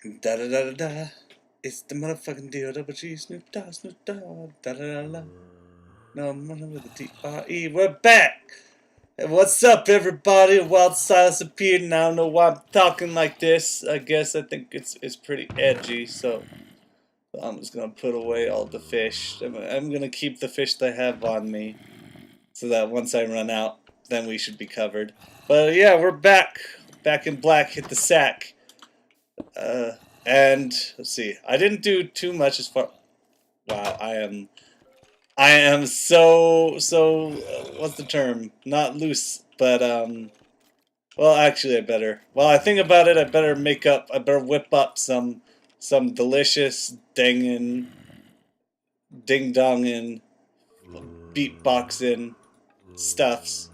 Da da da da da. It's the motherfucking D-O-double-G, Snoop Dogg, Snoop Dogg, da da da da. No, I'm running with the D-R-E. We're back! And what's up, everybody? Wild Silas appeared, and I don't know why I'm talking like this. I think it's pretty edgy, so I'm just gonna put away all the fish. I'm gonna keep the fish that I have on me, so that once I run out, then we should be covered. But yeah, we're back. Back in black, hit the sack. And let's see. I didn't do too much as far. Wow, I am so what's the term? Not loose, but well, actually, I better. Well, I think about it. I better whip up some delicious ding dongin, beatboxing stuffs.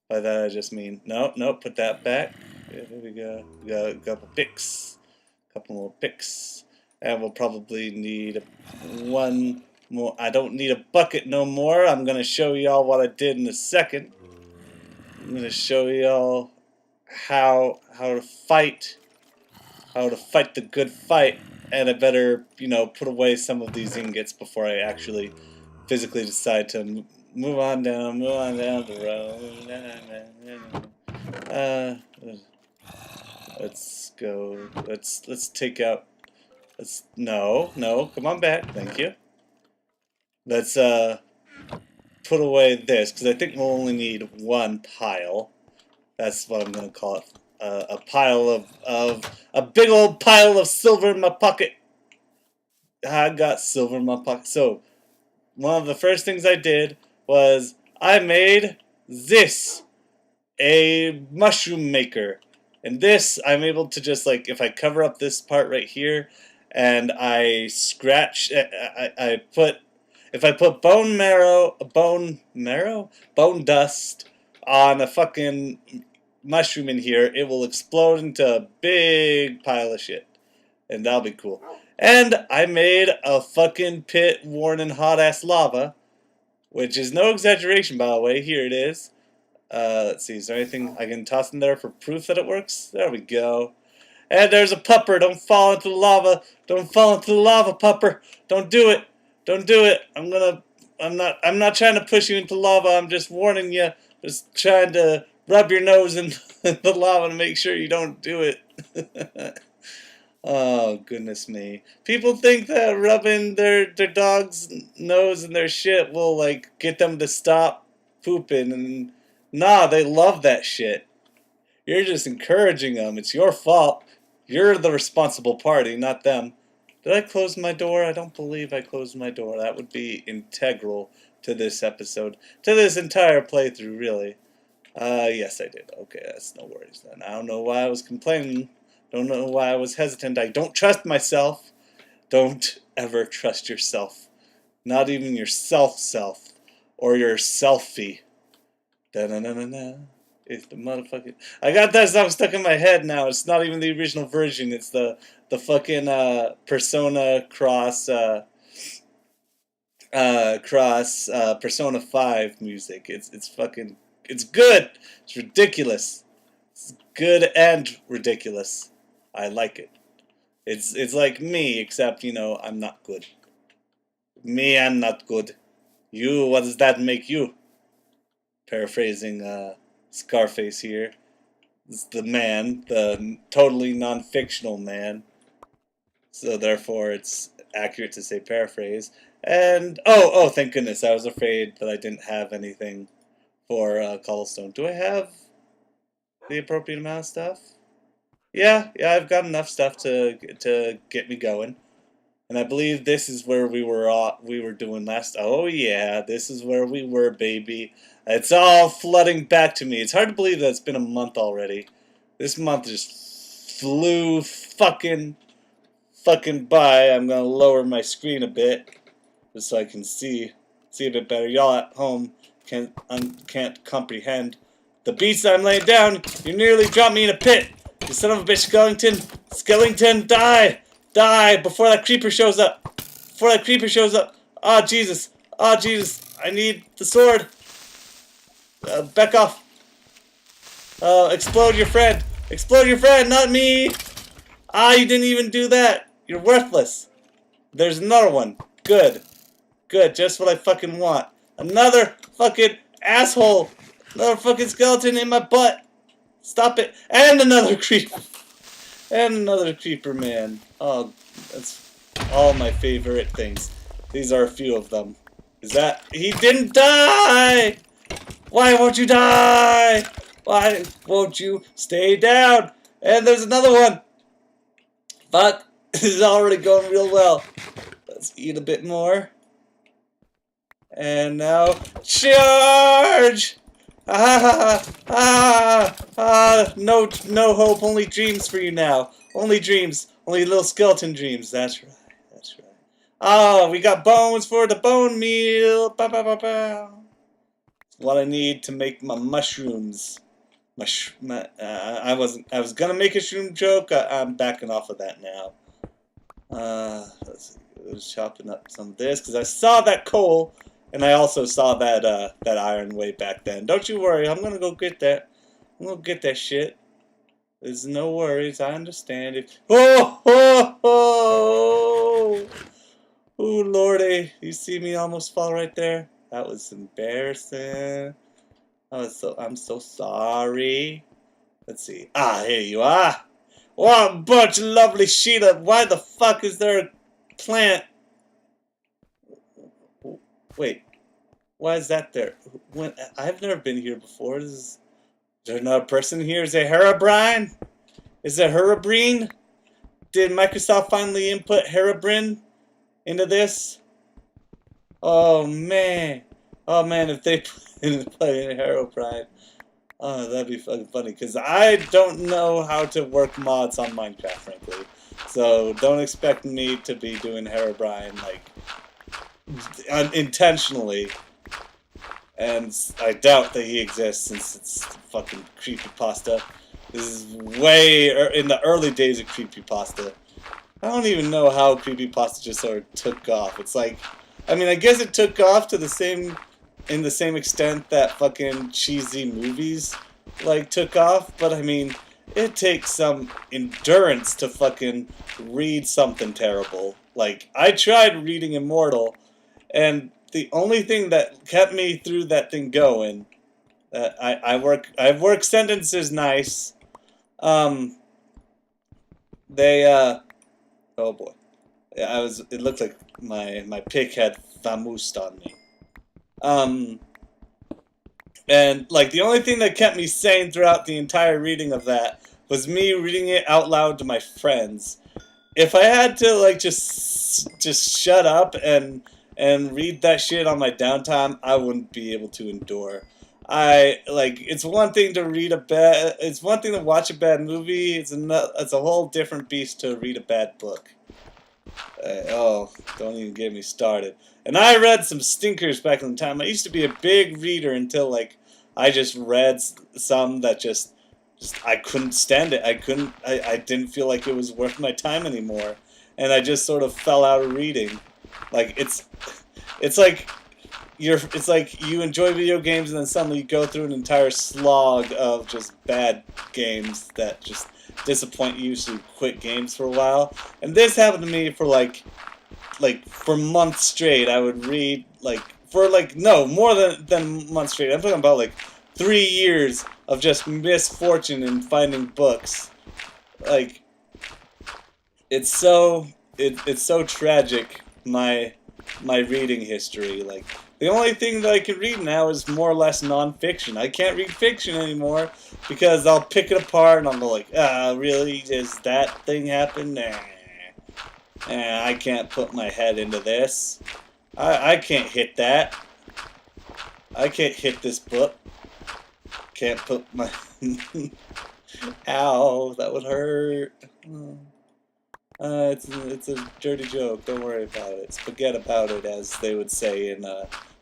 By that I just mean no. Put that back. Here we go. We got a couple picks. Couple more picks, and we'll probably need one more. I don't need a bucket no more. I'm gonna show y'all what I did in a second. I'm gonna show y'all how to fight the good fight, and I better put away some of these ingots before I actually physically decide to move on down the road. Let's go. Let's take out. No. Come on back. Thank you. Let's put away this because I think we'll only need one pile. That's what I'm gonna call it. A pile of a big old pile of silver in my pocket. I got silver in my pocket. So one of the first things I did was I made this a mushroom maker. And this, I'm able to just, like, if I cover up this part right here, and I scratch, if I put bone dust on a fucking mushroom in here, it will explode into a big pile of shit. And that'll be cool. And I made a fucking pit worn in hot-ass lava, which is no exaggeration, by the way. Here it is. Let's see, is there anything I can toss in there for proof that it works? There we go. And there's a pupper. Don't fall into the lava. Don't fall into the lava, pupper. Don't do it. Don't do it. I'm not trying to push you into lava. I'm just warning you. Just trying to rub your nose in the lava to make sure you don't do it. Oh, goodness me. People think that rubbing their dog's nose in their shit will, like, get them to stop pooping, and nah, they love that shit. You're just encouraging them. It's your fault. You're the responsible party, not them. Did I close my door? I don't believe I closed my door. That would be integral to this episode. To this entire playthrough, really. Yes, I did. Okay, that's no worries then. I don't know why I was complaining. Don't know why I was hesitant. I don't trust myself. Don't ever trust yourself. Not even your self. Or your selfie. Da-na-na-na-na. It's the motherfucking... I got that song stuck in my head now. It's not even the original version. It's the fucking Persona cross Persona 5 music. It's fucking... It's good. It's ridiculous. It's good and ridiculous. I like it. It's like me, except, I'm not good. Me, I'm not good. You, what does that make you? Paraphrasing Scarface here. It's the man, the totally non-fictional man. So therefore it's accurate to say paraphrase. And, oh, thank goodness, I was afraid that I didn't have anything for cobblestone. Do I have the appropriate amount of stuff? Yeah, I've got enough stuff to get me going. And I believe this is where we were doing last. Oh yeah, this is where we were, baby. It's all flooding back to me. It's hard to believe that it's been a month already. This month just flew fucking by. I'm gonna lower my screen a bit just so I can see a bit better. Y'all at home can't comprehend the beats I'm laying down. You nearly dropped me in a pit. You son of a bitch, Skellington, die! Die before that creeper shows up! Ah, Jesus! I need the sword! Back off! Explode your friend! Not me! Ah, you didn't even do that. You're worthless. There's another one. Good. Good. Just what I fucking want. Another fucking asshole. Another fucking skeleton in my butt. Stop it. And another creeper. And another creeper, man. Oh, that's all my favorite things. These are a few of them. Is that... He didn't die! Why won't you die? Why won't you stay down? And there's another one. Fuck. This is already going real well. Let's eat a bit more. And now... Charge! No hope, only dreams for you now. Only dreams. Only little skeleton dreams. That's right. That's right. Ah, we got bones for the bone meal. Ba ba ba ba. What I need to make my mushrooms. I was gonna make a shroom joke. I'm backing off of that now. Let's see. I was chopping up some of this because I saw that coal. And I also saw that that iron way back then. Don't you worry, I'm gonna go get that. I'm gonna get that shit. There's no worries, I understand it. Oh, oh, oh! Ooh, lordy, you see me almost fall right there? That was embarrassing. I'm so sorry. Let's see. Ah, here you are. What a bunch of lovely Sheila. Why the fuck is there a plant? Wait, why is that there? I've never been here before. Is there another person here? Is it Herobrine? Is it Herobrine? Did Microsoft finally input Herobrine into this? Oh man, if they put in Herobrine, oh, that'd be fucking funny. Cause I don't know how to work mods on Minecraft, frankly. So don't expect me to be doing Herobrine like unintentionally, and I doubt that he exists since it's fucking creepypasta. This is way in the early days of creepypasta. I don't even know how creepypasta just sort of took off. It's like, I mean, I guess it took off to the same extent that fucking cheesy movies like took off, but I mean, it takes some endurance to fucking read something terrible. Like, I tried reading Immortal, and the only thing that kept me through that thing going, I've worked sentences nice. Oh boy, yeah, it looked like my pick had vamoosed on me. And like the only thing that kept me sane throughout the entire reading of that was me reading it out loud to my friends. If I had to like just shut up and read that shit on my downtime, I wouldn't be able to endure. It's one thing to it's one thing to watch a bad movie. It's a whole different beast to read a bad book. Oh, don't even get me started. And I read some stinkers back in the time. I used to be a big reader until like I just read some that just I couldn't stand it. I didn't feel like it was worth my time anymore, and I just sort of fell out of reading. Like it's like you enjoy video games and then suddenly you go through an entire slog of just bad games that just disappoint you, so you quit games for a while. And this happened to me for like for months straight. I would read more than months straight. I'm talking about like 3 years of just misfortune in finding books. Like it's so tragic, my reading history. Like the only thing that I can read now is more or less non-fiction. I can't read fiction anymore because I'll pick it apart and I'll go like, really? Does that thing happen? Nah. I can't put my head into this. I can't hit that. I can't hit this book. Can't put my... Ow, that would hurt. It's a dirty joke. Don't worry about it. Forget about it, as they would say in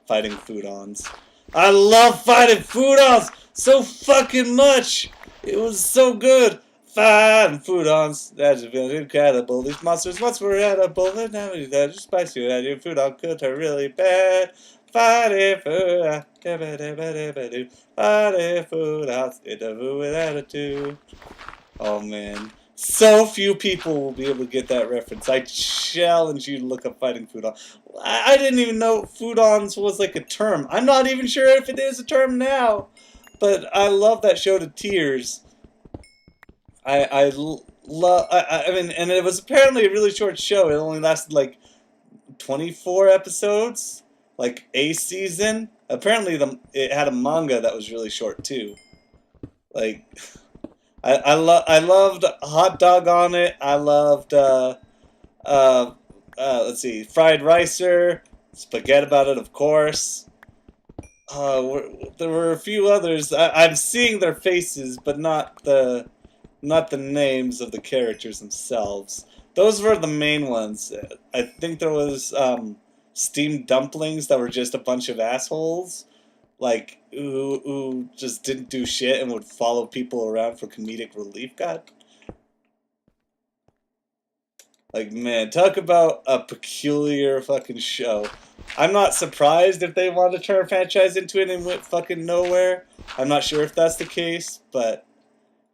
Fighting Foodons. I love Fighting Foodons so fucking much. It was so good. Fighting Foodons. That's incredible. These monsters once were edible, and now they're just spicy. That your foodon could are really bad. Fighting Foodons. Fighting Foodons. Interview with attitude. Oh man. So few people will be able to get that reference. I challenge you to look up fighting Foodon. I didn't even know Foodons was like a term. I'm not even sure if it is a term now. But I love that show to tears. I love. I mean, and it was apparently a really short show. It only lasted like 24 episodes, like a season. Apparently, it had a manga that was really short too. Like, I loved Hot Dog on it. I loved let's see, Fried Ricer, Spaghetti About It, of course. There were a few others. I'm seeing their faces, but not the names of the characters themselves. Those were the main ones. I think there was steamed dumplings that were just a bunch of assholes, like who just didn't do shit and would follow people around for comedic relief. God, like man, talk about a peculiar fucking show. I'm not surprised if they want to turn a franchise into it and went fucking nowhere. I'm not sure if that's the case, but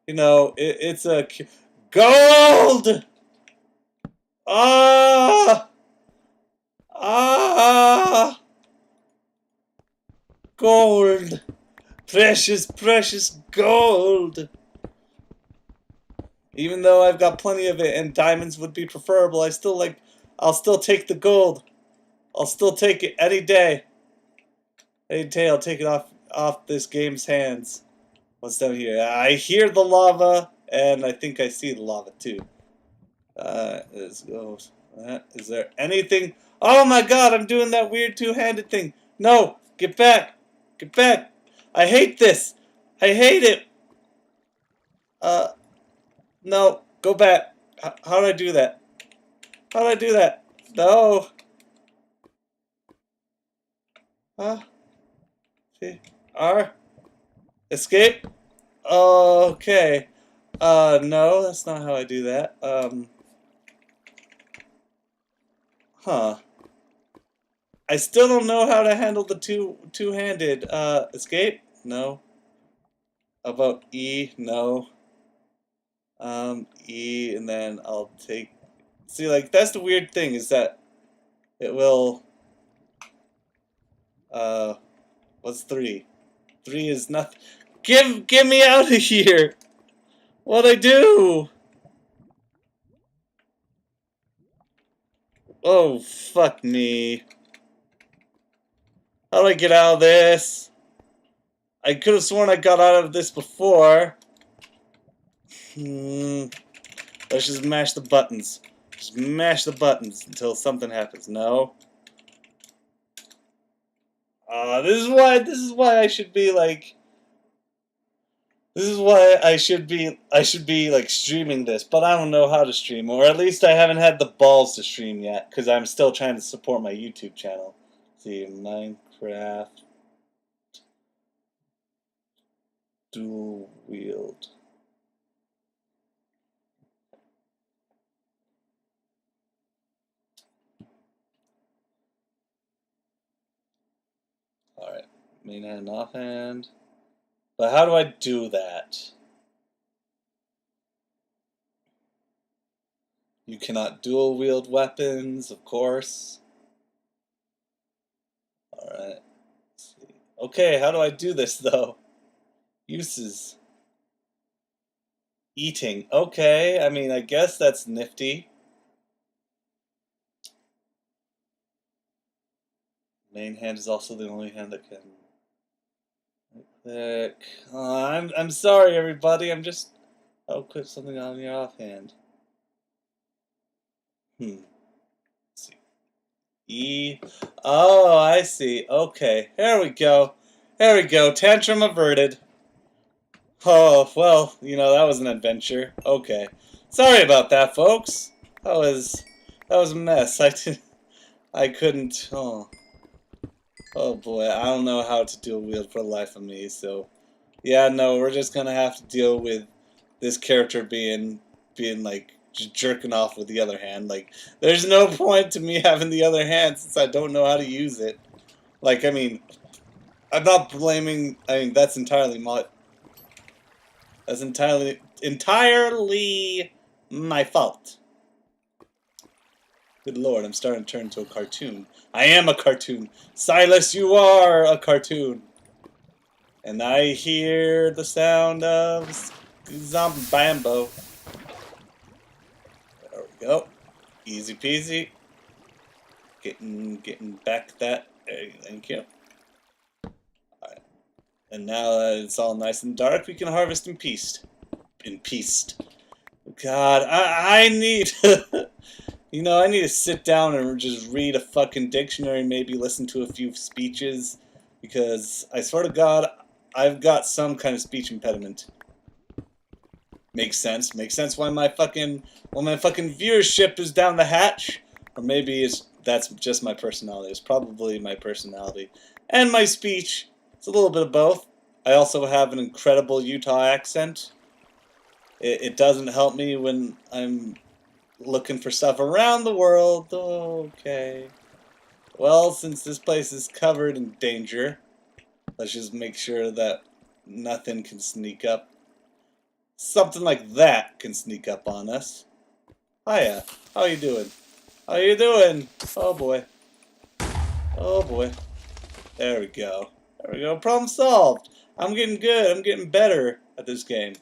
you know, it's a gold. Ah, ah, gold, precious, precious gold. Even though I've got plenty of it and diamonds would be preferable, I'll still take the gold. I'll still take it any day. Any day I'll take it off this game's hands. What's down here? I hear the lava, and I think I see the lava too. Let's go. Is there anything? Oh my god, I'm doing that weird two-handed thing. No, get back. Get back. I hate this. I hate it. No, go back. How did I do that? How did I do that? No. C, R. Escape? Okay. No, that's not how I do that. Huh. I still don't know how to handle the two-handed, escape? No. How about E? No. E, and then I'll take... See, like, that's the weird thing, is that it will... What's 3? 3 is nothing. Get me out of here! What'd I do? Oh, fuck me. How do I get out of this? I could have sworn I got out of this before. Let's just mash the buttons. Just mash the buttons until something happens. No. This is why I should be like... This is why I should be like streaming this, but I don't know how to stream, or at least I haven't had the balls to stream yet, because I'm still trying to support my YouTube channel. Let's see, Minecraft dual wield. Alright, main hand, offhand. But how do I do that? You cannot dual wield weapons, of course. Alright. Okay, how do I do this though? Uses. Eating. Okay, I mean, I guess that's nifty. Main hand is also the only hand that can... Click. I'm sorry, everybody. I'll put something on your offhand. Let's see. E. Oh, I see. Okay. Here we go. There we go. Tantrum averted. Oh, well, you know, that was an adventure. Okay. Sorry about that, folks. That was a mess. I couldn't. Oh boy, I don't know how to dual wield for the life of me, so yeah, no, we're just gonna have to deal with this character being like just jerking off with the other hand. Like, there's no point to me having the other hand since I don't know how to use it. Like, I mean, I'm not blaming. I mean, that's entirely My fault. Good lord, I'm starting to turn into a cartoon. I am a cartoon. Silas, you are a cartoon. And I hear the sound of zombie bambo. There we go. Easy peasy. Getting back that. Thank you. Alright. And now that it's all nice and dark, we can harvest in peace. In peace. God, I need you know, I need to sit down and just read a fucking dictionary, maybe listen to a few speeches, because I swear to God, I've got some kind of speech impediment. Makes sense. Makes sense why my fucking viewership is down the hatch. Or maybe that's just my personality. It's probably my personality. And my speech. It's a little bit of both. I also have an incredible Utah accent. It doesn't help me when I'm looking for stuff around the world. Okay. Well, since this place is covered in danger, let's just make sure that nothing can sneak up. Something like that can sneak up on us. Hiya. How you doing? How you doing? Oh boy. Oh boy. There we go. There we go. Problem solved. I'm getting good. I'm getting better at this game.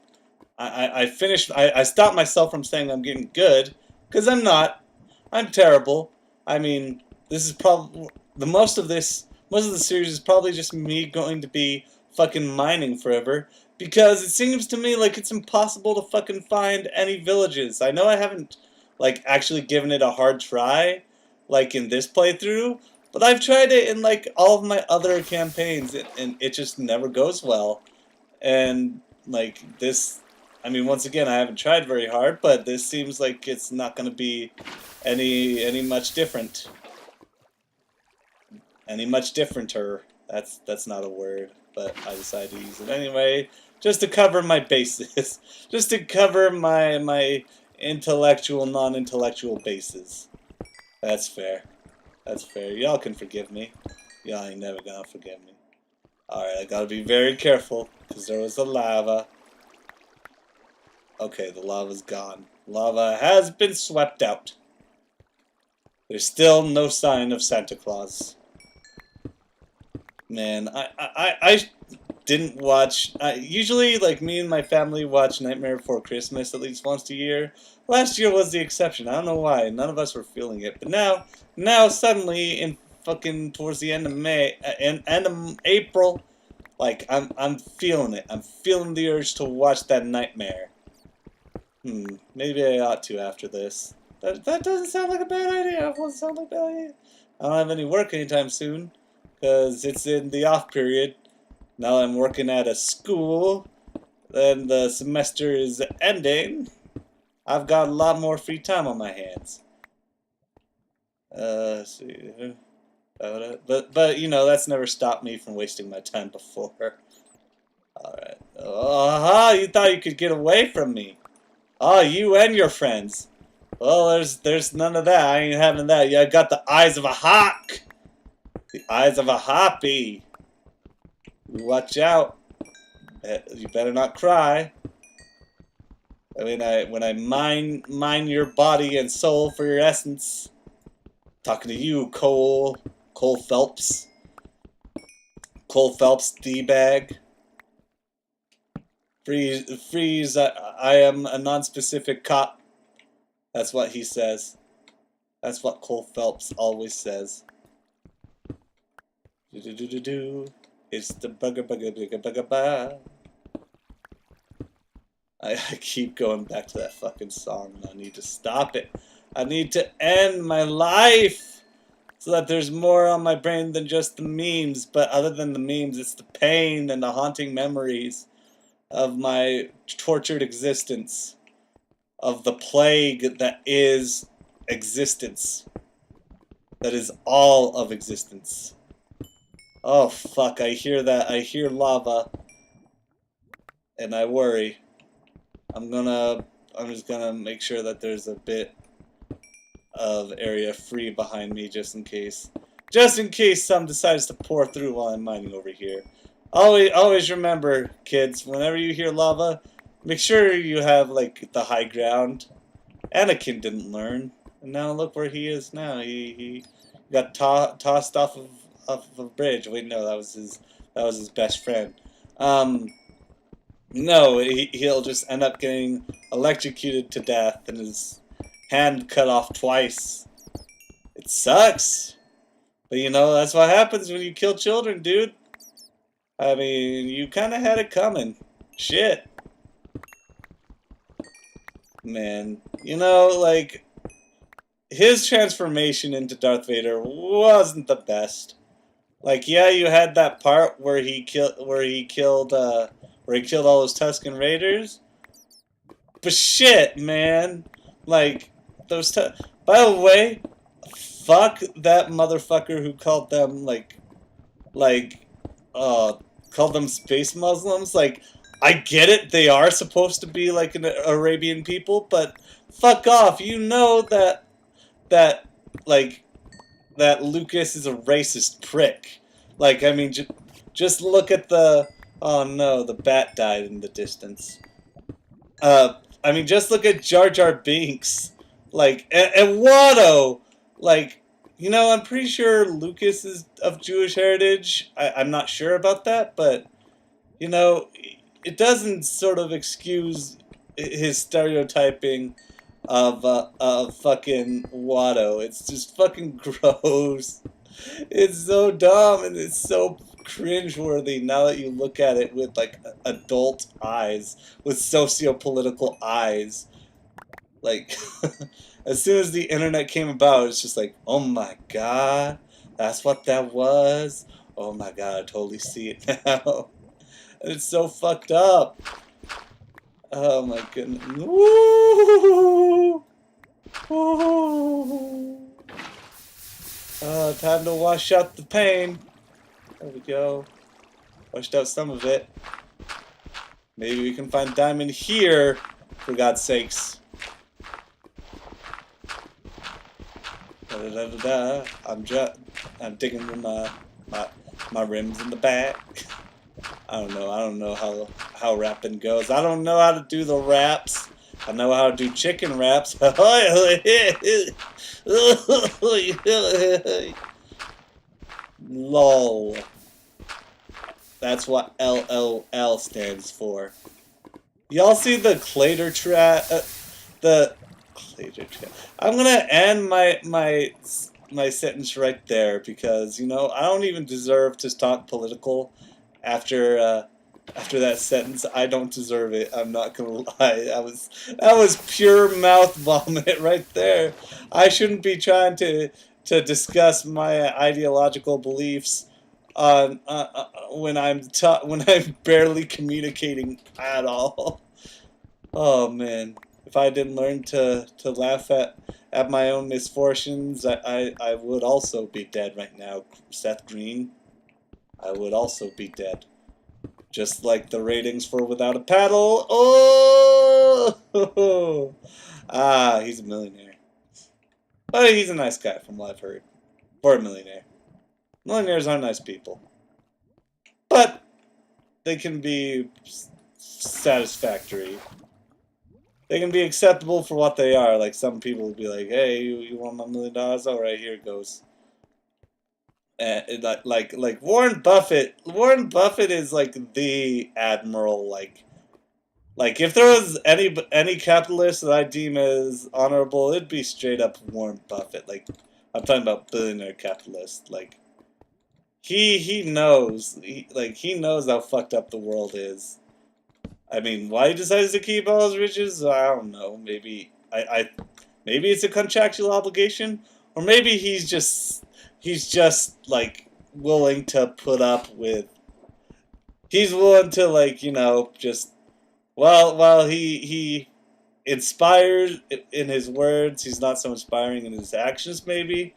I stopped myself from saying I'm getting good, because I'm not. I'm terrible. I mean, this is probably most of the series is probably just me going to be fucking mining forever, because it seems to me like it's impossible to fucking find any villages. I know I haven't like actually given it a hard try like in this playthrough, but I've tried it in like all of my other campaigns, and it just never goes well. And like this, I mean, once again, I haven't tried very hard, but this seems like it's not going to be any much different. Any much differenter. That's not a word, but I decided to use it anyway, just to cover my bases, just to cover my intellectual, non-intellectual bases. That's fair. That's fair. Y'all can forgive me. Y'all ain't never gonna forgive me. Alright, I gotta be very careful, because there was the lava. Okay, the lava's gone. Lava has been swept out. There's still no sign of Santa Claus. Man, I didn't watch... usually, like, me and my family watch Nightmare Before Christmas at least once a year. Last year was the exception. I don't know why. None of us were feeling it. But now suddenly, in fucking towards the end of May, end of April, like, I'm feeling it. I'm feeling the urge to watch that Nightmare. Maybe I ought to after this. That doesn't sound like a bad idea. It doesn't sound like a bad idea. I don't have any work anytime soon, because it's in the off period. Now I'm working at a school, and the semester is ending. I've got a lot more free time on my hands. Let's see. But you know, that's never stopped me from wasting my time before. Alright. Aha! You thought you could get away from me. Oh, you and your friends. Well, there's none of that. I ain't having that. Yeah, I got the eyes of a hawk. The eyes of a hoppy. Watch out. You better not cry. I mean, when I mine your body and soul for your essence. Talking to you, Cole Phelps. Cole Phelps, D-bag. Freeze, I am a non-specific cop. That's what he says. That's what Cole Phelps always says. Do-do-do-do-do. It's the bugger. I keep going back to that fucking song, and I need to stop it. I need to end my life so that there's more on my brain than just the memes. But other than the memes, it's the pain and the haunting memories of my tortured existence, of the plague that is existence, that is all of existence. Oh fuck, I hear that. I hear lava, and I worry. I'm just gonna make sure that there's a bit of area free behind me, just in case. Just in case some decides to pour through while I'm mining over here. Always remember, kids, whenever you hear lava, make sure you have, like, the high ground. Anakin didn't learn, and now look where he is now. He got tossed off of a bridge. Wait, no, that was his best friend. Um, no, he'll just end up getting electrocuted to death and his hand cut off twice. It sucks, but you know that's what happens when you kill children, dude. I mean, you kind of had it coming. Shit. Man, you know, like, his transformation into Darth Vader wasn't the best. Like, yeah, you had that part where he killed all those Tusken Raiders. But shit, man. Like, by the way, fuck that motherfucker who called them, called them space Muslims. Like, I get it, they are supposed to be like an Arabian people, but fuck off. You know that like that Lucas is a racist prick. Like, I mean, just look at the oh no, the bat died in the distance. I mean, just look at Jar Jar Binks, like, and Watto, like. You know, I'm pretty sure Lucas is of Jewish heritage. I'm not sure about that, but, you know, it doesn't sort of excuse his stereotyping of fucking Watto. It's just fucking gross. It's so dumb and it's so cringeworthy now that you look at it with, like, adult eyes, with socio-political eyes. Like, as soon as the internet came about, it's just like, oh my god, that's what that was? Oh my god, I totally see it now. And it's so fucked up. Oh my goodness. Woo! Woo! Time to wash out the pain. There we go. Washed out some of it. Maybe we can find diamond here, for God's sakes. I'm digging my rims in the back. I don't know how rapping goes. I don't know how to do the raps. I know how to do chicken raps. LOL. That's what LOL stands for. Y'all see the Clater trap? I'm gonna end my sentence right there because, you know, I don't even deserve to talk political after that sentence. I don't deserve it. I'm not gonna lie. That was pure mouth vomit right there. I shouldn't be trying to discuss my ideological beliefs on when I'm barely communicating at all. Oh man. If I didn't learn to laugh at my own misfortunes, I would also be dead right now, Seth Green. I would also be dead. Just like the ratings for Without a Paddle. Oh! Ah, he's a millionaire. But he's a nice guy from what I've heard. For a millionaire. Millionaires are nice people. But they can be satisfactory. They can be acceptable for what they are. Like, some people would be like, hey, you want my $1 million? Alright, here it goes. Like Warren Buffett. Warren Buffett is like the admiral. Like if there was any capitalist that I deem as honorable, it'd be straight up Warren Buffett. Like, I'm talking about billionaire capitalist. Like, he knows. He knows how fucked up the world is. I mean, why he decides to keep all his riches, I don't know. Maybe maybe it's a contractual obligation, or maybe he's just like willing to put up with. He's willing to, like, you know, just while he inspires in his words, he's not so inspiring in his actions. Maybe,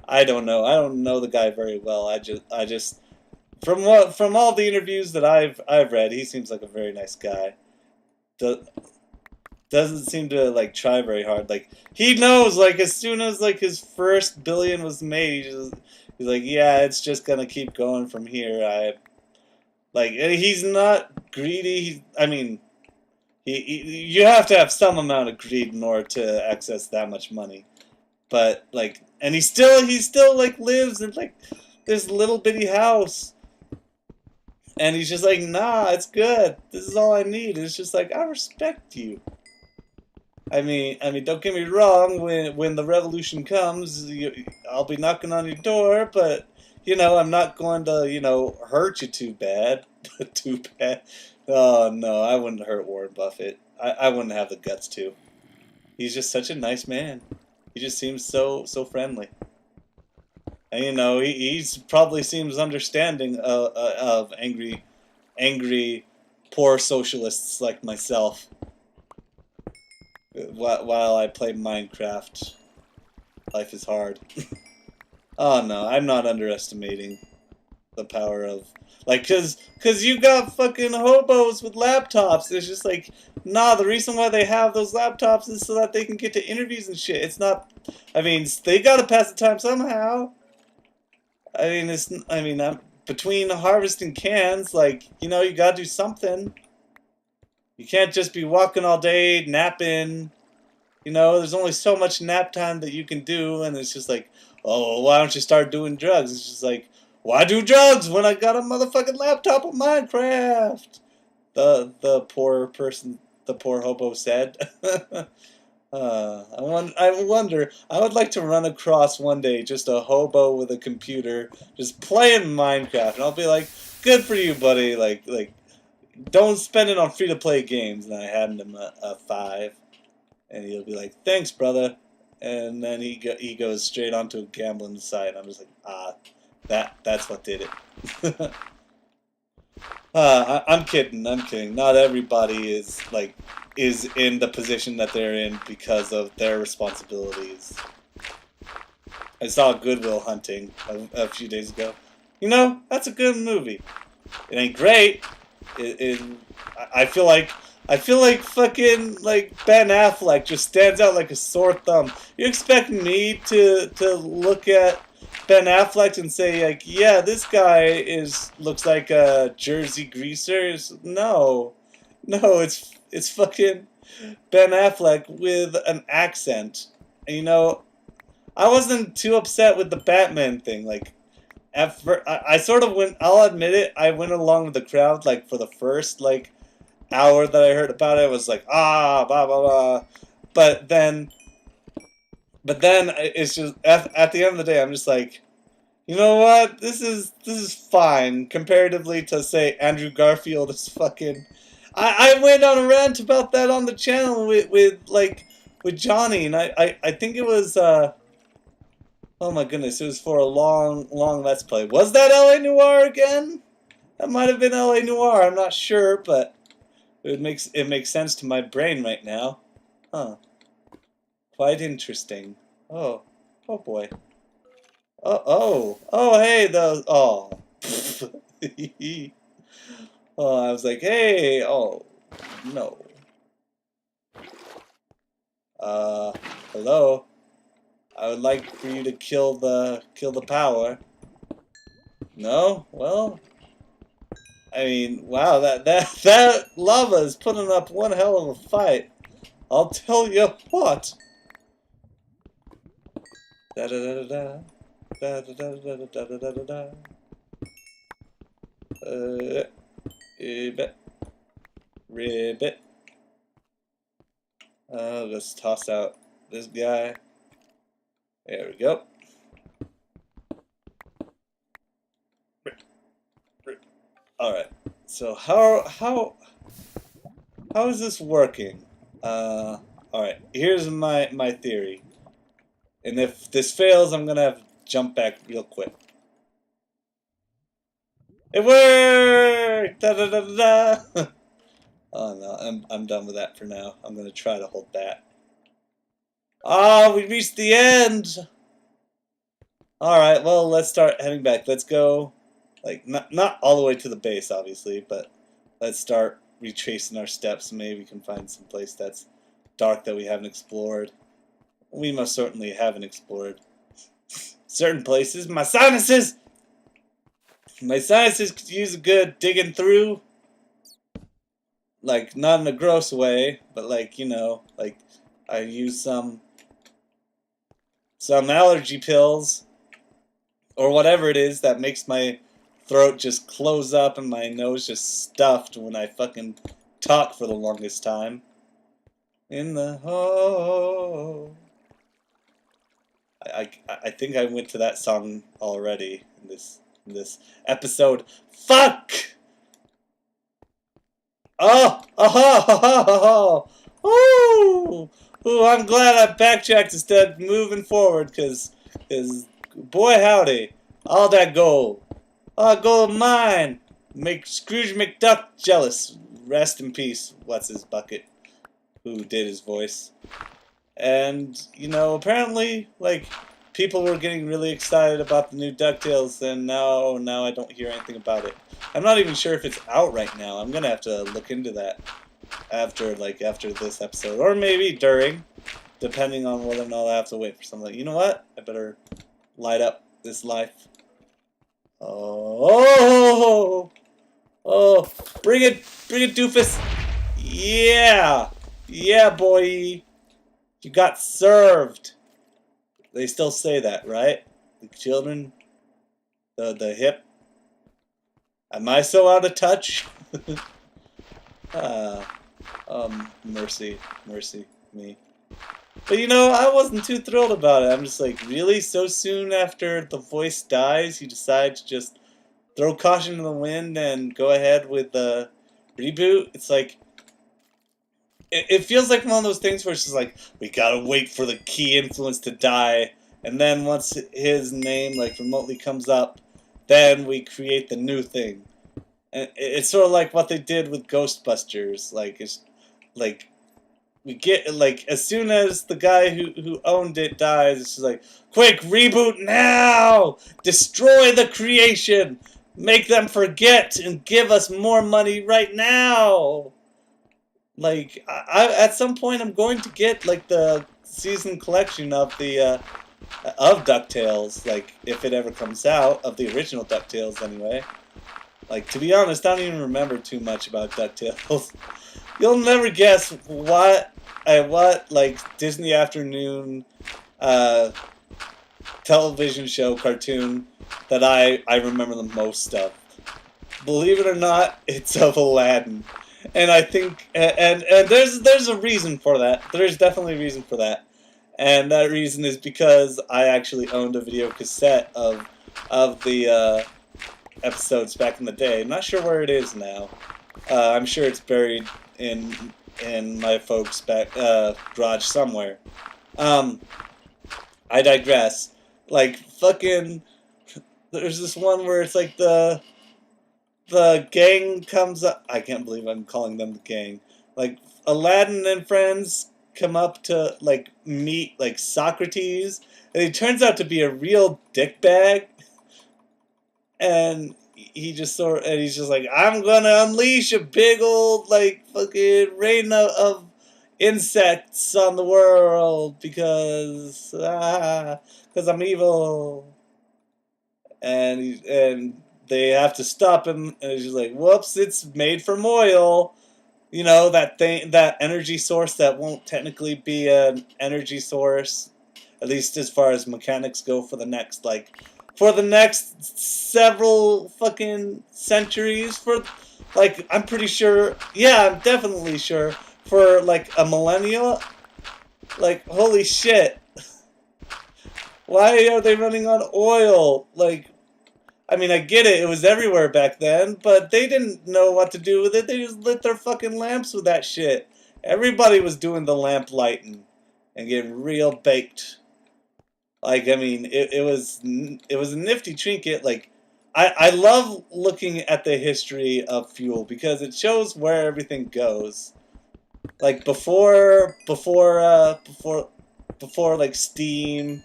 I don't know. I don't know the guy very well. I just. From all the interviews that I've read, he seems like a very nice guy. Doesn't seem to, like, try very hard. Like, he knows, like, as soon as, like, his first billion was made, he's like, yeah, it's just gonna keep going from here. And he's not greedy. You have to have some amount of greed in order to access that much money. But like, and he still like lives in like this little bitty house, and he's just like, nah, it's good. This is all I need. And it's just like, I respect you. I mean, don't get me wrong. When the revolution comes, I'll be knocking on your door, but you know, I'm not going to, you know, hurt you too bad. Too bad. Oh no, I wouldn't hurt Warren Buffett. I wouldn't have the guts to. He's just such a nice man. He just seems so friendly. And you know, he's probably seems understanding of angry, poor socialists like myself. While I play Minecraft, life is hard. Oh no, I'm not underestimating the power of, like, cause you got fucking hobos with laptops. It's just like, nah, the reason why they have those laptops is so that they can get to interviews and shit. It's not, I mean, they gotta pass the time somehow. I'm between harvesting cans, like, you know, you gotta do something. You can't just be walking all day, napping. You know, there's only so much nap time that you can do, and it's just like, oh, why don't you start doing drugs? It's just like, why do drugs when I got a motherfucking laptop with Minecraft? The poor person, the poor hobo said. I wonder, I would like to run across one day just a hobo with a computer just playing Minecraft, and I'll be like, good for you, buddy, like, don't spend it on free-to-play games. And I hand him a 5, and he'll be like, thanks, brother, and then he goes straight onto a gambling site, and I'm just like, ah, that's what did it. I'm kidding. Not everybody is in the position that they're in because of their responsibilities. I saw Good Will Hunting a few days ago. You know, that's a good movie. It ain't great. I feel like fucking like Ben Affleck just stands out like a sore thumb. You expect me to look at Ben Affleck and say like, yeah, this guy looks like a Jersey greaser? No, it's fucking Ben Affleck with an accent. And you know, I wasn't too upset with the Batman thing. Like, at first, I sort of went. I'll admit it. I went along with the crowd. Like for the first like hour that I heard about it, I was like, ah, blah blah blah. But then it's just at the end of the day, I'm just like, you know what? This is fine comparatively to say Andrew Garfield is fucking. I went on a rant about that on the channel with Johnny, and I think it was oh my goodness, it was for a long Let's Play. Was that LA Noire again? That might have been LA Noire. I'm not sure, but it makes sense to my brain right now. Huh. Quite interesting. Oh boy. Oh, hey, those, oh. Oh, I was like, hey, oh, no. Hello? I would like for you to kill the power. No? Well, I mean, wow, that lava is putting up one hell of a fight. I'll tell you what. Da da da da da da da da da da da da da. Ribbit. Ribbit. Let's toss out this guy. There we go. Alright. So how is this working? Alright, here's my theory. And if this fails, I'm gonna have to jump back real quick. It worked! Da da da da da! Oh no, I'm done with that for now. I'm gonna try to hold that. Ah, we reached the end! Alright, well, let's start heading back. Let's go, like, not all the way to the base, obviously, but let's start retracing our steps. Maybe we can find some place that's dark that we haven't explored. We most certainly haven't explored certain places. My sinuses! My sinuses could use a good digging through. Like, not in a gross way, but like, you know, like, I use some allergy pills or whatever it is that makes my throat just close up and my nose just stuffed when I fucking talk for the longest time. In the hole. I think I went to that song already in this episode. Fuck! Oh! Oh! Oh! Oh! Ooh, I'm glad I backtracked instead of moving forward, cause boy howdy, all that gold. All that gold of mine! Make Scrooge McDuck jealous. Rest in peace, what's his bucket, who did his voice. And, you know, apparently, like, people were getting really excited about the new DuckTales, and now I don't hear anything about it. I'm not even sure if it's out right now. I'm gonna have to look into that after this episode, or maybe during, depending on whether or not I have to wait for something. You know what? I better light up this life. Oh, oh, bring it, doofus. Yeah, yeah, boy. You got served. They still say that, right? The children, the hip. Am I so out of touch? Mercy me. But you know, I wasn't too thrilled about it. I'm just like, really? So soon after the voice dies, you decide to just throw caution to the wind and go ahead with the reboot? It's like, it feels like one of those things where it's just like, we gotta wait for the key influence to die, and then once his name like remotely comes up, then we create the new thing. And it's sort of like what they did with Ghostbusters. Like, it's like, we get, like, as soon as the guy who owned it dies, it's just like, quick, reboot now! Destroy the creation! Make them forget and give us more money right now! Like, at some point I'm going to get, like, the season collection of the, of DuckTales, like, if it ever comes out, of the original DuckTales anyway. Like, to be honest, I don't even remember too much about DuckTales. You'll never guess what, like, Disney Afternoon, television show, cartoon, that I remember the most of. Believe it or not, it's of Aladdin. And I think, and there's a reason for that. There's definitely a reason for that. And that reason is because I actually owned a video cassette of the episodes back in the day. I'm not sure where it is now. I'm sure it's buried in my folks' back garage somewhere. I digress. Like, fucking, there's this one where it's like the gang comes up. I can't believe I'm calling them the gang. Like, Aladdin and friends come up to, like, meet, like, Socrates, and he turns out to be a real dickbag. And he's just like, I'm gonna unleash a big old, like, fucking rain of insects on the world because I'm evil. And they have to stop him, and he's just like, whoops, it's made from oil. You know, that thing, that energy source that won't technically be an energy source, at least as far as mechanics go, for the next several fucking centuries, for, like, I'm pretty sure, yeah, I'm definitely sure, for, like, a millennia. Like, holy shit. Why are they running on oil? Like, I mean, I get it, it was everywhere back then, but they didn't know what to do with it. They just lit their fucking lamps with that shit. Everybody was doing the lamp lighting and getting real baked. Like, I mean, it was a nifty trinket. Like, I love looking at the history of fuel because it shows where everything goes. Like, before like steam,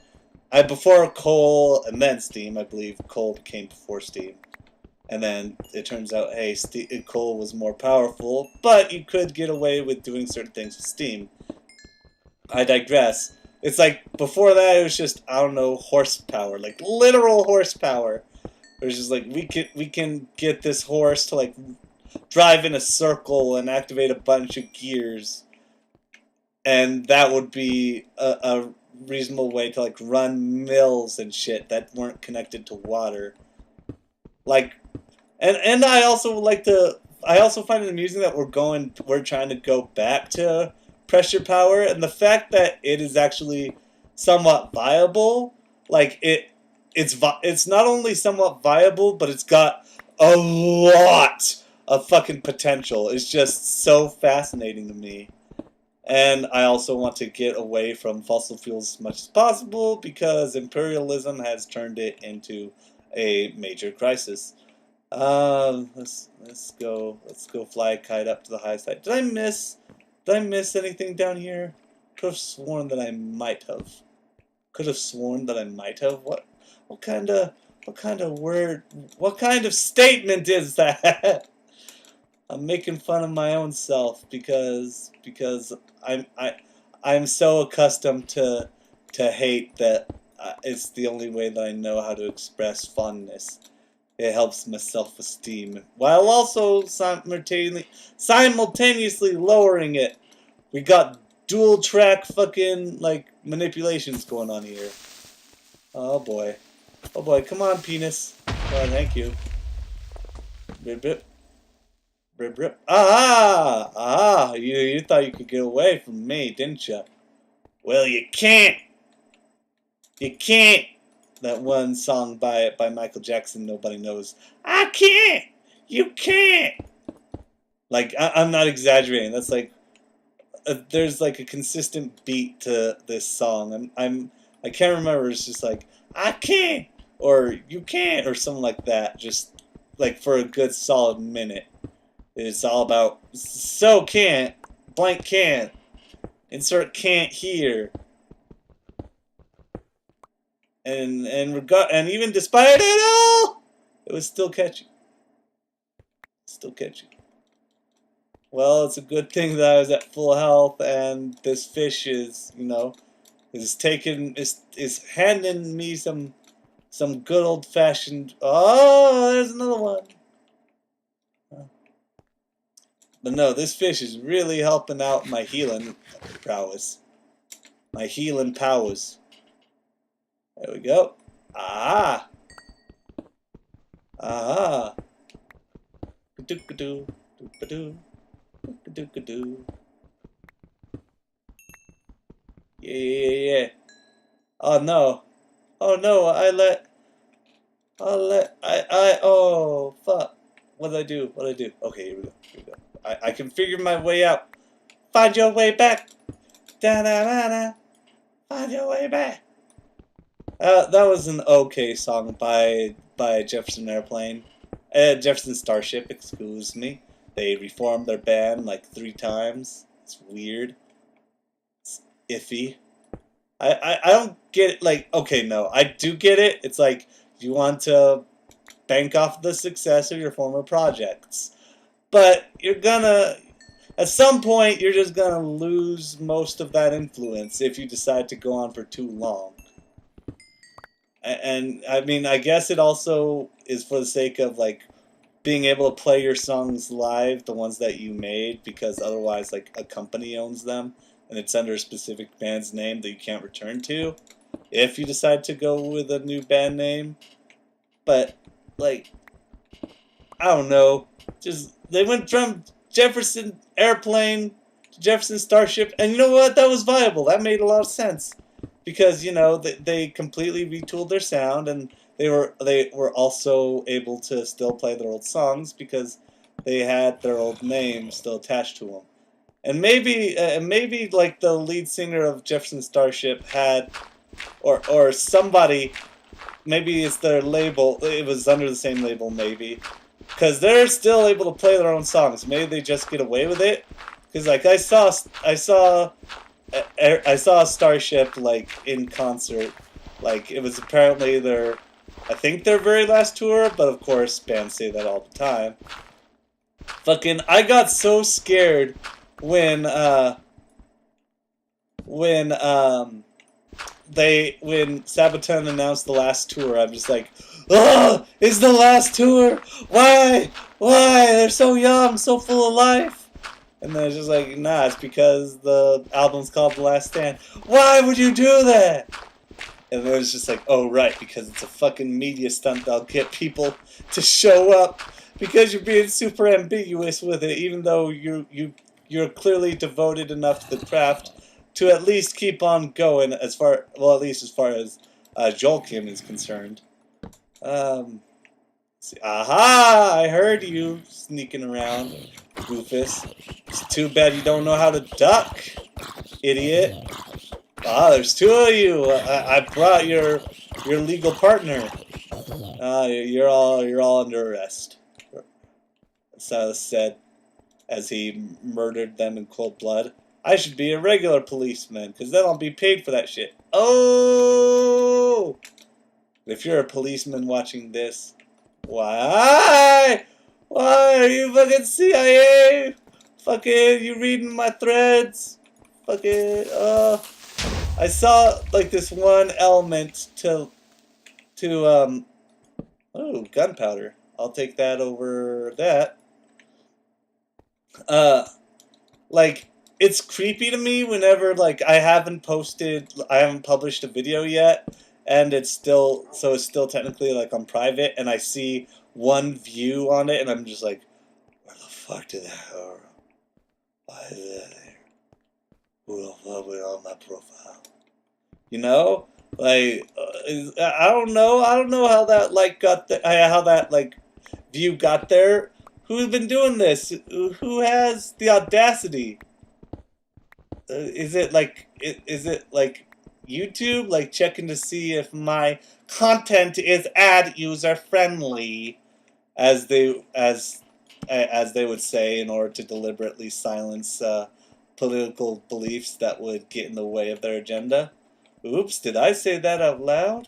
before coal and then steam, I believe coal came before steam. And then it turns out, hey, coal was more powerful, but you could get away with doing certain things with steam. I digress. It's like, before that, it was just, I don't know, horsepower. Like, literal horsepower. It was just like, we can get this horse to, like, drive in a circle and activate a bunch of gears, and that would be a reasonable way to like run mills and shit that weren't connected to water. Like, and I also like to. I also find it amusing that we're trying to go back to pressure power, and the fact that it is actually somewhat viable. Like it's not only somewhat viable, but it's got a lot of fucking potential. It's just so fascinating to me. And I also want to get away from fossil fuels as much as possible because imperialism has turned it into a major crisis. Let's go fly a kite up to the high side. Did I miss anything down here? Could have sworn that I might have. Could have sworn that I might have. What kind of word? What kind of statement is that? I'm making fun of my own self because I'm so accustomed to hate that it's the only way that I know how to express fondness. It helps my self-esteem while also simultaneously lowering it. We got dual track fucking like manipulations going on here. Oh boy. Oh boy, come on, penis. Oh, thank you. Rip rip. Rip rip. Ah! Ah! You thought you could get away from me, didn't you? Well, you can't. You can't. That one song by Michael Jackson nobody knows. I can't. You can't. Like I'm not exaggerating. That's like there's like a consistent beat to this song. I can't remember. It's just like I can't or you can't or something like that. Just like for a good solid minute. It's all about so can't blank can't insert can't here. And even despite it all, it was still catchy. Still catchy. Well, it's a good thing that I was at full health, and this fish is, is handing me some good old fashioned. Oh, there's another one. But no, this fish is really helping out my healing prowess. My healing powers. There we go. Ah! Ah! Ka-doo-ka-doo, doo-ka-doo, doo-ka-doo-ka-doo. Yeah. Oh no. Oh no, oh, fuck. What did I do? Okay, here we go. I can figure my way out. Find your way back. Da-da-da-da. Find your way back. That was an okay song by Jefferson Airplane. Jefferson Starship, excuse me. They reformed their band like 3 times. It's weird. It's iffy. I don't get it. Like, okay, no. I do get it. It's like, you want to bank off the success of your former projects. But you're gonna... At some point, you're just gonna lose most of that influence if you decide to go on for too long. And I mean, I guess it also is for the sake of like being able to play your songs live, the ones that you made, because otherwise like a company owns them and it's under a specific band's name that you can't return to if you decide to go with a new band name. But like, I don't know, just they went from Jefferson Airplane to Jefferson Starship, and you know what, that was viable. That made a lot of sense. Because they completely retooled their sound, and they were also able to still play their old songs because they had their old name still attached to them. And maybe like the lead singer of Jefferson Starship had, or somebody, maybe it's their label. It was under the same label, maybe, because they're still able to play their own songs. Maybe they just get away with it. Because like I saw Starship like in concert. Like it was apparently I think their very last tour, but of course bands say that all the time. Fucking I got so scared when when Sabaton announced the last tour, I'm just like, oh, it's the last tour. Why? They're so young, so full of life. And then it's just like, nah, it's because the album's called The Last Stand. Why would you do that? And it was just like, oh right, because it's a fucking media stunt that'll get people to show up because you're being super ambiguous with it, even though you're clearly devoted enough to the craft to at least keep on going at least as far as Joel Kim is concerned. Aha! I heard you sneaking around, Goofus. It's too bad you don't know how to duck, idiot. Ah, there's two of you. I brought your legal partner. You're all under arrest. Silas said as he murdered them in cold blood. I should be a regular policeman, because then I'll be paid for that shit. Oh! If you're a policeman watching this, why? Why are you fucking CIA? Fucking, you reading my threads? Fucking, I saw, like, this one element to oh, gunpowder. I'll take that over that. Like, it's creepy to me whenever, like, I haven't published a video yet, and it's still technically, like, on private, and I see one view on it, and I'm just like, where the fuck did that go? Why is that there? Who the fuck put it on my profile? You know? Like, I don't know how that, like, how that, like, view got there. Who's been doing this? Who has the audacity? Is it like YouTube, like checking to see if my content is ad user friendly, as they would say, in order to deliberately silence political beliefs that would get in the way of their agenda? Oops, did I say that out loud?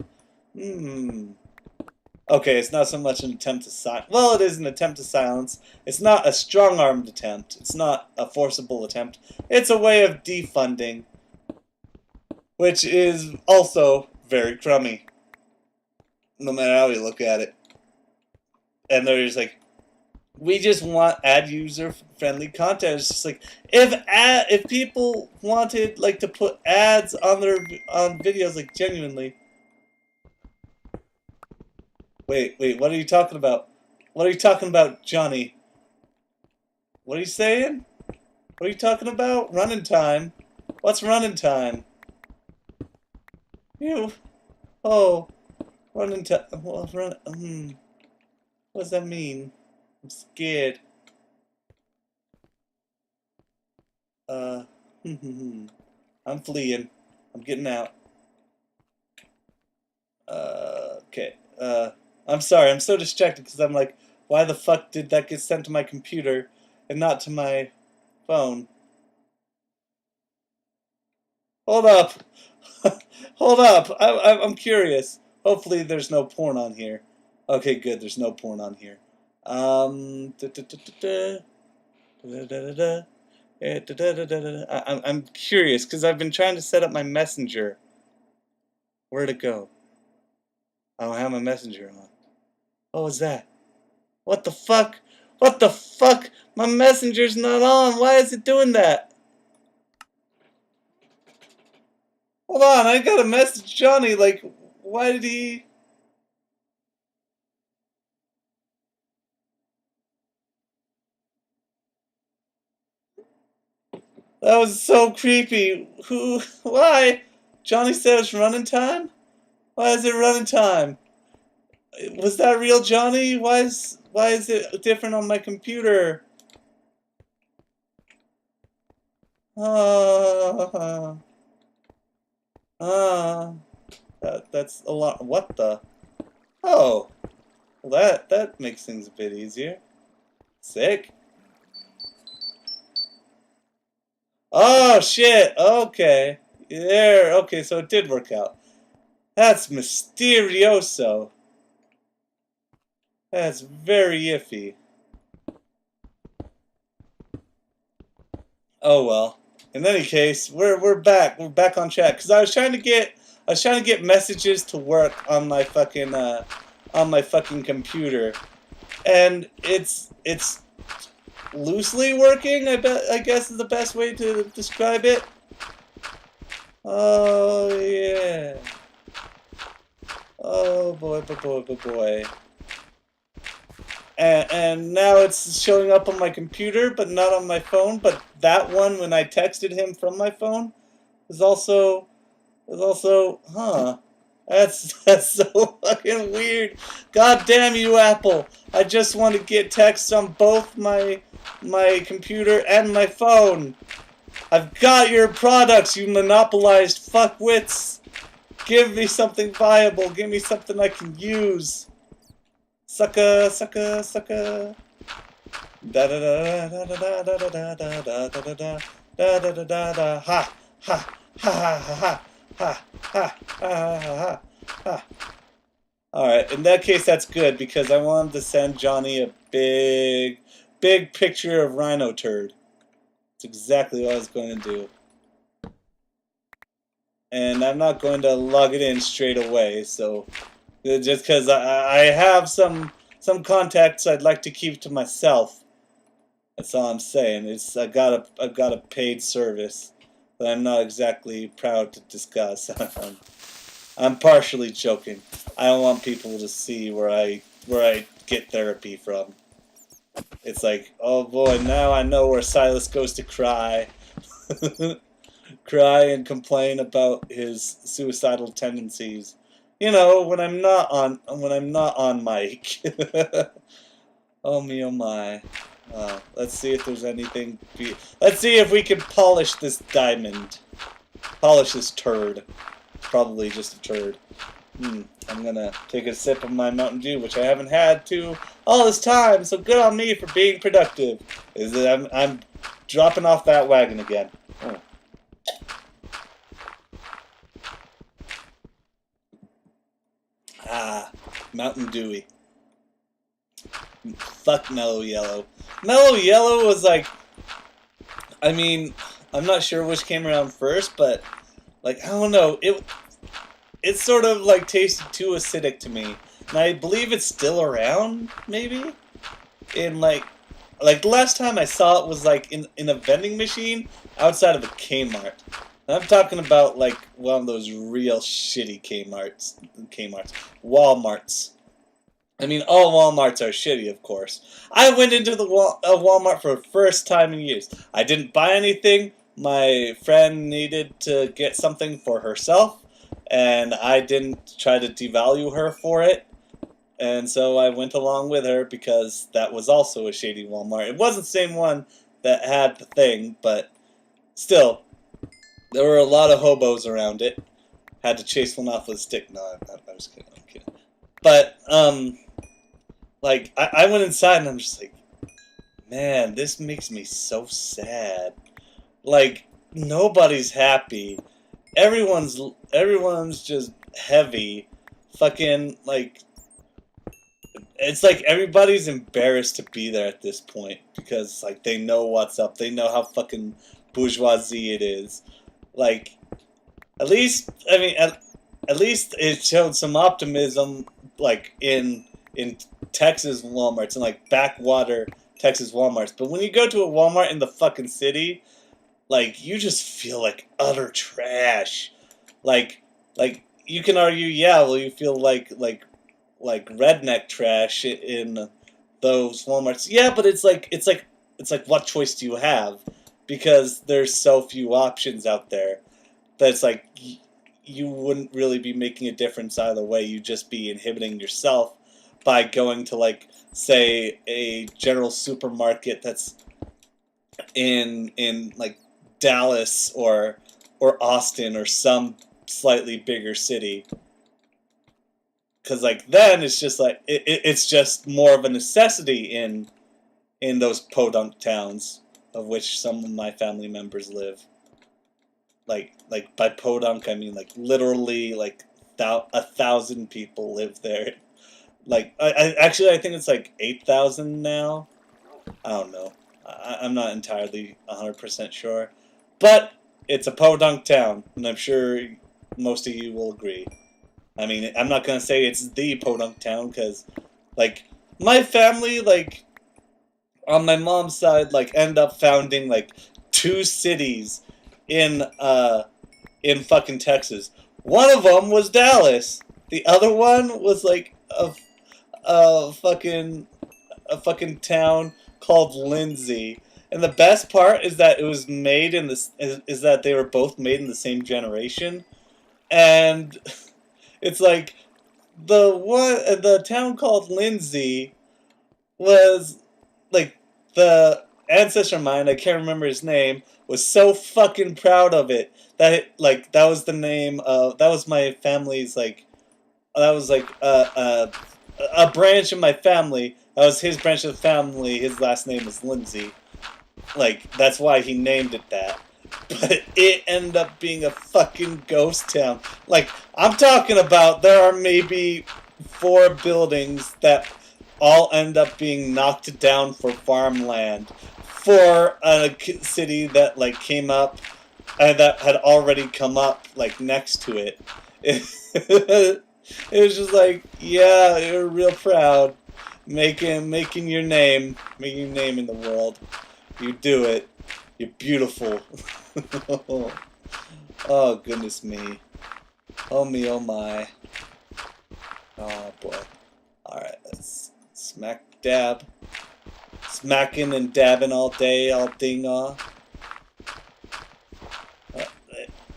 Okay, it's not so much an attempt to silence. Well, it is an attempt to silence. It's not a strong-armed attempt. It's not a forcible attempt. It's a way of defunding, which is also very crummy, no matter how you look at it. And they're just like, we just want ad user-friendly content. It's just like, if people wanted, like, to put ads on videos, like, genuinely. Wait, what are you talking about? What are you talking about, Johnny? What are you saying? What are you talking about? Running time? What's running time? Running time. What does that mean? I'm scared. I'm fleeing. I'm getting out. Okay. I'm sorry, I'm so distracted because I'm like, why the fuck did that get sent to my computer and not to my phone? Hold up. Hold up. I'm curious. Hopefully there's no porn on here. Okay, good, there's no porn on here. I'm curious because I've been trying to set up my messenger. Where'd it go? I don't have my messenger on. What was that? What the fuck? What the fuck? My messenger's not on. Why is it doing that? Hold on, I gotta message Johnny. Like, why did he... That was so creepy. Why? Johnny said it's running time? Why is it running time? Was that real Johnny? Why is it different on my computer? That's a lot. What the? Oh, well, that makes things a bit easier. Sick. Oh shit. Okay. There. Okay, so it did work out. That's mysterioso. That's very iffy. Oh well. In any case, we're back. We're back on track. Cause I was trying to get I was trying to get messages to work on my fucking computer, and it's loosely working. I guess is the best way to describe it. Oh yeah. Oh boy, boy. And now it's showing up on my computer, but not on my phone. But that one, when I texted him from my phone, was also, huh? That's so fucking weird. God damn you, Apple! I just want to get texts on both my computer and my phone. I've got your products, you monopolized fuckwits. Give me something viable. Give me something I can use. Sucker, sucker, sucker. Da da da da da da da da da da da da da da da da da. Ha ha ha ha ha ha ha ha ha. Alright, in that case that's good because I wanted to send Johnny a big picture of Rhino Turd. That's exactly what I was going to do. And I'm not going to log it in straight away, so just because I have some contacts I'd like to keep to myself. That's all I'm saying. I've got a paid service that I'm not exactly proud to discuss. I'm partially joking. I don't want people to see where I get therapy from. It's like, oh boy, now I know where Silas goes to cry. Cry and complain about his suicidal tendencies. You know, when I'm not on mic. Oh me, oh my. Let's see if there's anything. Let's see if we can polish this diamond. Polish this turd. Probably just a turd. I'm gonna take a sip of my Mountain Dew, which I haven't had to all this time. So good on me for being productive. I'm dropping off that wagon again. Oh. Mountain Dewy. Fuck Mellow Yellow. Mellow Yellow was like, I mean, I'm not sure which came around first, but like I don't know, it sort of like tasted too acidic to me, and I believe it's still around, maybe, in like the last time I saw it was like in a vending machine outside of a Kmart. I'm talking about like one of those real shitty Walmarts. I mean, all Walmarts are shitty, of course. I went into the Walmart for the first time in years. I didn't buy anything. My friend needed to get something for herself, and I didn't try to devalue her for it. And so I went along with her because that was also a shady Walmart. It wasn't the same one that had the thing, but still, there were a lot of hobos around it. Had to chase one off with a stick. No, I'm just kidding. I'm kidding. But, like, I went inside and I'm just like, man, this makes me so sad. Like, nobody's happy. Everyone's just heavy. Fucking, like, it's like everybody's embarrassed to be there at this point because, like, they know what's up. They know how fucking bourgeoisie it is. Like, at least, I mean, at least it showed some optimism, like, in Texas Walmarts and, like, backwater Texas Walmarts. But when you go to a Walmart in the fucking city, like, you just feel like utter trash. Like, you can argue, yeah, well, you feel like redneck trash in those Walmarts. Yeah, but it's like, what choice do you have? Because there's so few options out there that it's like you wouldn't really be making a difference either way. You'd just be inhibiting yourself by going to, like, say, a general supermarket that's in like Dallas or Austin or some slightly bigger city. Because, like, then it's just like it's just more of a necessity in those podunk towns, of which some of my family members live. Like by podunk, I mean, like, literally, like, 1,000 people live there. Like, I think it's like 8,000 now. I don't know. I'm not entirely 100% sure. But it's a podunk town, and I'm sure most of you will agree. I mean, I'm not gonna say it's the podunk town, because, like, my family, like, on my mom's side, like, end up founding, like, 2 cities in fucking Texas. One of them was Dallas. The other one was, like, a fucking town called Lindsay. And the best part is that it was made in this is that they were both made in the same generation, and it's like the town called Lindsay was like the ancestor of mine, I can't remember his name, was so fucking proud of it that that was the name of that was my family's that was like a branch of my family. That was his branch of the family. His last name was Lindsay. Like, that's why he named it that. But it ended up being a fucking ghost town. Like, I'm talking about there are maybe 4 buildings that all end up being knocked down for farmland for a city that, like, came up and that had already come up, like, next to it. It was just like, yeah, you're real proud. Making your name in the world. You do it. You're beautiful. Oh, goodness me. Oh me, oh my. Oh boy. Alright, let's smack dab. Smacking and dabbing all day, all ding all.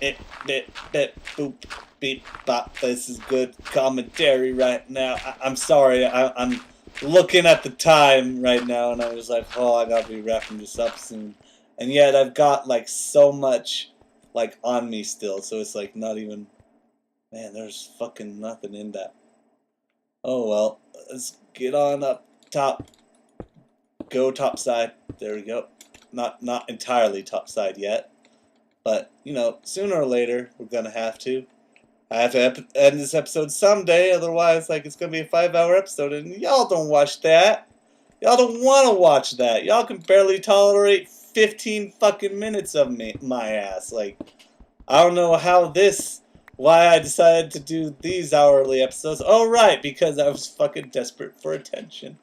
Boop, beep, bop. This is good commentary right now. I'm sorry, I'm looking at the time right now, and I was like, oh, I gotta be wrapping this up soon. And yet I've got, like, so much, like, on me still, so it's, like, not even... Man, there's fucking nothing in that. Oh, well. Let's get on up top. Go top side. There we go. Not entirely top side yet. But, you know, sooner or later, we're gonna have to. I have to end this episode someday, otherwise, like, it's gonna be a 5-hour episode, and y'all don't watch that. Y'all don't want to watch that. Y'all can barely tolerate 15 fucking minutes of my ass. Like, I don't know why I decided to do these hourly episodes. Oh, right, because I was fucking desperate for attention.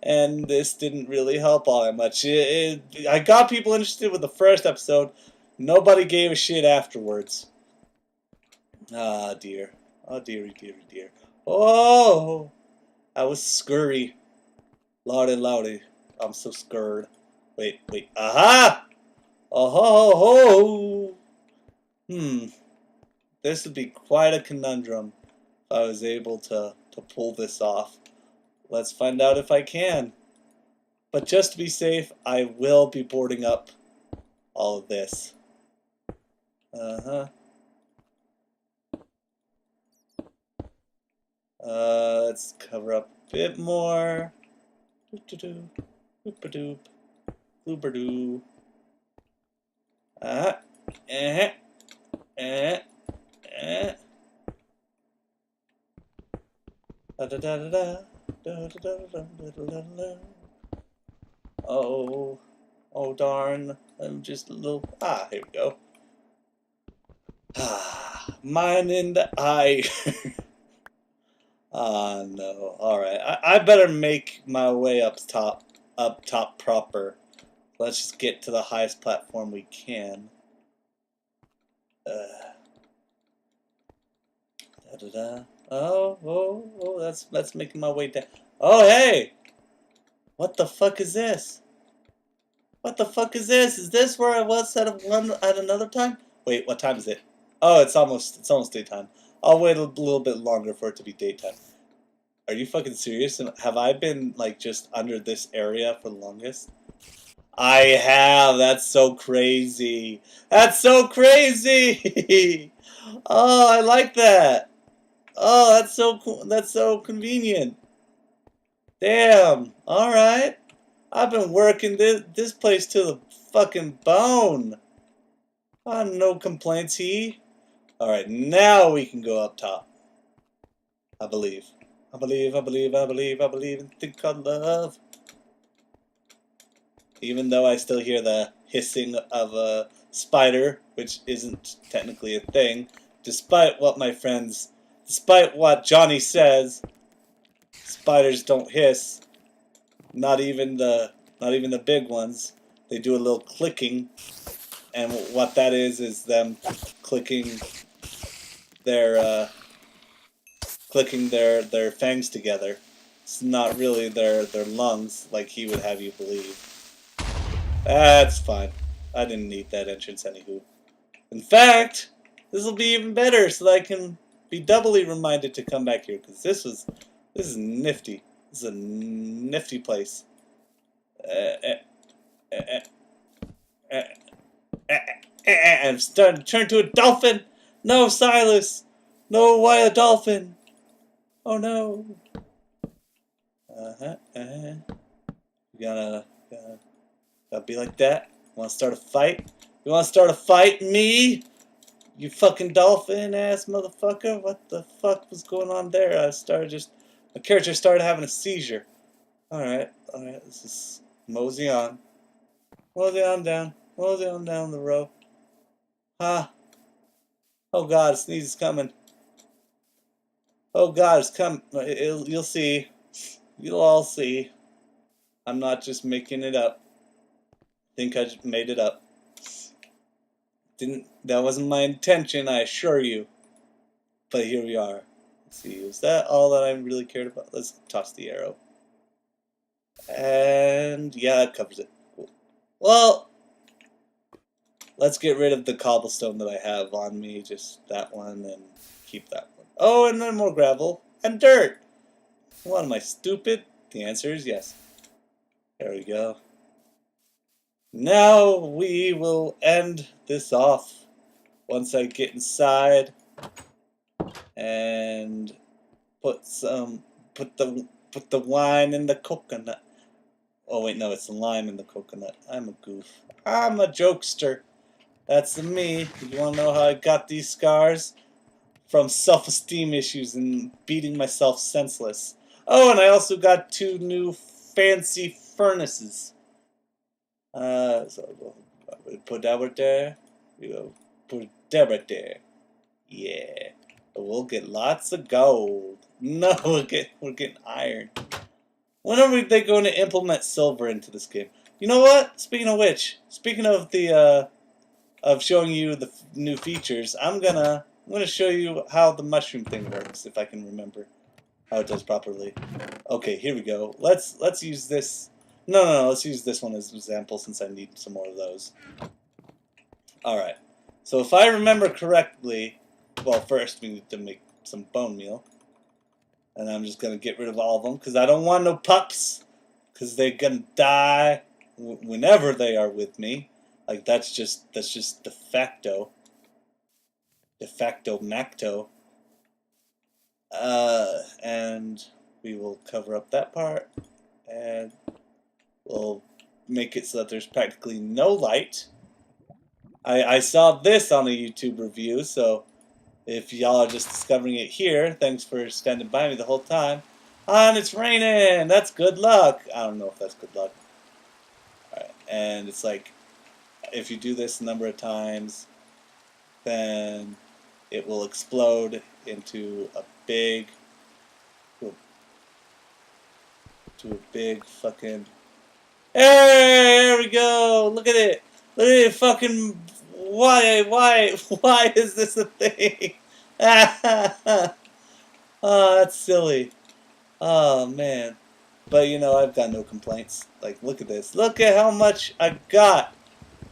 And this didn't really help all that much. I got people interested with the first episode. Nobody gave a shit afterwards. Ah, dear. Oh, dearie, dearie, dear. Oh! I was scurry. Lordy, lordy. I'm so scared. Wait. Aha! Oh, ho, ho, ho! This would be quite a conundrum if I was able to pull this off. Let's find out if I can. But just to be safe, I will be boarding up all of this. Let's cover up a bit more. Doop-a-doop. Doop-a-doop. Doop-a-doo. Oh darn. I'm just a little... here we go. Mine in the eye. Ah, no. Alright. I better make my way up top proper. Let's just get to the highest platform we can. Oh, that's making my way down. Oh, hey! What the fuck is this? What the fuck is this? Is this where I was at another time? Wait, what time is it? Oh, it's almost daytime. I'll wait a little bit longer for it to be daytime. Are you fucking serious? Have I been, like, just under this area for the longest? I have. That's so crazy. That's so crazy. Oh, I like that. Oh, that's so cool. That's so convenient. Damn. All right. I've been working this place to the fucking bone. No complaints, he. All right, now we can go up top. I believe. I believe in thing called love. Even though I still hear the hissing of a spider, which isn't technically a thing, despite what my friends, despite what Johnny says, spiders don't hiss. Not even the big ones. They do a little clicking, and what that is them clicking their fangs together. It's not really their lungs like he would have you believe. That's fine. I didn't need that entrance anywho. In fact, this will be even better, so that I can be doubly reminded to come back here, because this is nifty. This is a nifty place. I'm starting to turn to a dolphin. No, Silas. No, why a dolphin? Oh no. You gotta be like that. Want to start a fight? You want to start a fight, me? You fucking dolphin ass motherfucker. What the fuck was going on there? My character started having a seizure. Alright, let's just mosey on. Mosey on down the road. Huh? Oh god, a sneeze is coming. Oh god, it's coming. You'll see. You'll all see. I'm not just making it up. I think I just made it up. That wasn't my intention, I assure you. But here we are. Let's see, is that all that I really cared about? Let's toss the arrow. And yeah, that covers it. Cool. Well, let's get rid of the cobblestone that I have on me. Just that one, and keep that one. Oh, and then more gravel and dirt. What, am I stupid? The answer is yes. There we go. Now we will end this off once I get inside and put the wine in the coconut. Oh wait, no, it's the lime in the coconut. I'm a goof. I'm a jokester. That's me. You wanna know how I got these scars? From self-esteem issues and beating myself senseless. Oh, and I also got 2 new fancy furnaces. So we'll put that right there. We'll put that right there. Yeah. We'll get lots of gold. No, we're getting iron. When are they going to implement silver into this game? You know what? Speaking of which, speaking of the of showing you the new features, I'm gonna show you how the mushroom thing works, if I can remember how it does properly. Okay, here we go. Let's use this. No, let's use this one as an example since I need some more of those. Alright, so if I remember correctly, well, first we need to make some bone meal. And I'm just gonna get rid of all of them, because I don't want no pups, because they're gonna die whenever they are with me. Like, that's just de facto. De facto macto. And we will cover up that part, and we'll make it so that there's practically no light. I saw this on a YouTube review, so if y'all are just discovering it here, thanks for standing by me the whole time. And it's raining! That's good luck! I don't know if that's good luck. Alright, and it's like, if you do this a number of times, then it will explode into a big fucking... Hey, there we go! Look at it! Look at it fucking... Why is this a thing? Oh, that's silly. Oh, man. But, you know, I've got no complaints. Like, look at this. Look at how much I got.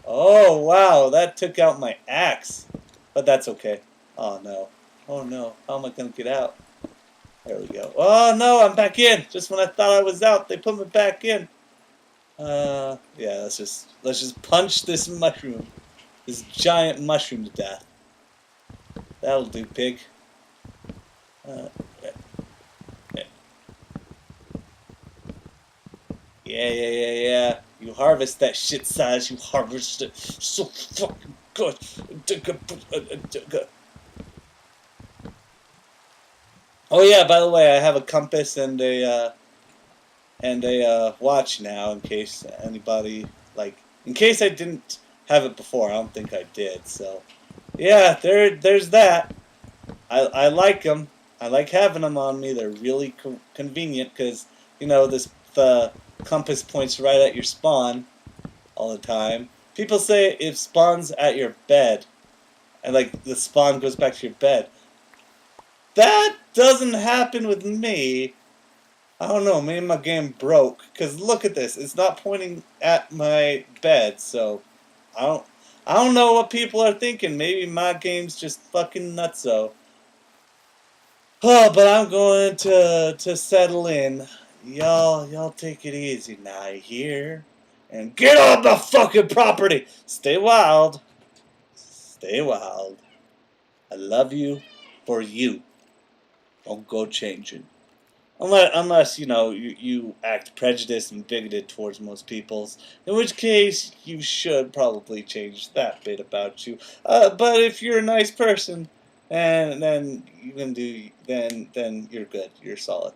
Oh, wow. That took out my axe. But that's okay. Oh, no. Oh, no. How am I going to get out? There we go. Oh, no, I'm back in. Just when I thought I was out, they put me back in. Yeah, let's just punch this mushroom. This giant mushroom to death. That'll do, pig. Yeah. You harvest that shit size. You harvest it so fucking good. Oh yeah, by the way, I have a compass and a watch now, in case anybody, like, in case I didn't have it before. I don't think I did, so yeah, there's that. I like them. I like having them on me. They're really convenient because, you know, the compass points right at your spawn all the time. People say it spawns at your bed, and like the spawn goes back to your bed. That doesn't happen with me. I don't know, maybe my game broke, because look at this, it's not pointing at my bed, so I don't know what people are thinking. Maybe my game's just fucking nutso. Oh, but I'm going to settle in. Y'all take it easy now, you hear? And get off the fucking property! Stay wild. Stay wild. I love you for you. Don't go changing. Unless you know, you act prejudiced and bigoted towards most peoples, in which case you should probably change that bit about you. But if you're a nice person, and then you can do, then you're good. You're solid.